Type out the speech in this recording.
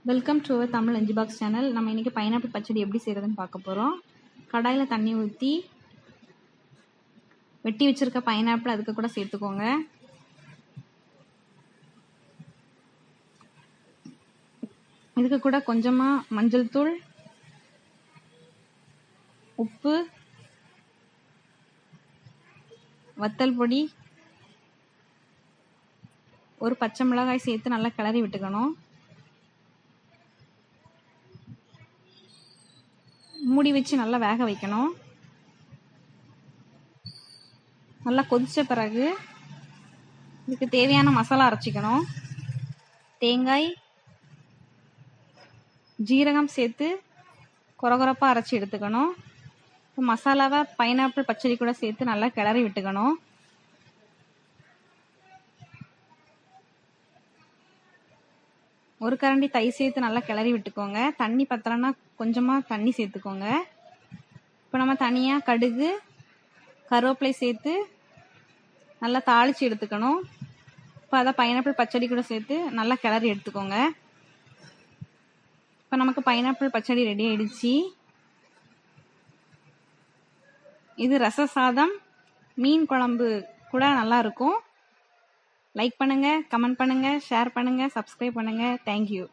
Welcome to Tamil lunch box channel. நம்ம இன்றைக்கி pineapple பச்சடி எப்படி செய்கிறதுன்னு பார்க்க போகிறோம். கடாயில் தண்ணி ஊற்றி வெட்டி வச்சுருக்க பைனாப்பிள் அதுக்கு கூட சேர்த்துக்கோங்க. இதுக்கு கூட கொஞ்சமாக மஞ்சள் தூள், உப்பு, வத்தல் பொடி, ஒரு பச்சை மிளகாய் சேர்த்து நல்லா கிளறி விட்டுக்கணும். மூடி வச்சு நல்லா வேக வைக்கணும். நல்லா கொதிச்ச பிறகு இதுக்கு தேவையான மசாலா அரைச்சிக்கணும். தேங்காய், ஜீரகம் சேர்த்து கொரகொரப்பாக அரைச்சி எடுத்துக்கணும். மசாலாவை பைனாப்பிள் பச்சடி கூட சேர்த்து நல்லா கிளறி விட்டுக்கணும். ஒரு கரண்டி தயிர் சேர்த்து நல்லா கிளறி விட்டுக்கோங்க. தண்ணி பத்தலைன்னா கொஞ்சமாக தண்ணி சேர்த்துக்கோங்க. இப்போ நம்ம தனியாக கடுகு, கருவேப்பிலை சேர்த்து நல்லா தாளித்து எடுத்துக்கணும். இப்போ அதை பைனாப்பிள் பச்சடி கூட சேர்த்து நல்லா கிளறி எடுத்துக்கோங்க. இப்போ நமக்கு பைனாப்பிள் பச்சடி ரெடி ஆயிடுச்சு. இது ரச சாதம், மீன் குழம்பு கூட நல்லா இருக்கும். லைக் பண்ணுங்க, கமெண்ட் பண்ணுங்க, ஷேர் பண்ணுங்க, சப்ஸ்கிரைப் பண்ணுங்க. தேங்க்யூ.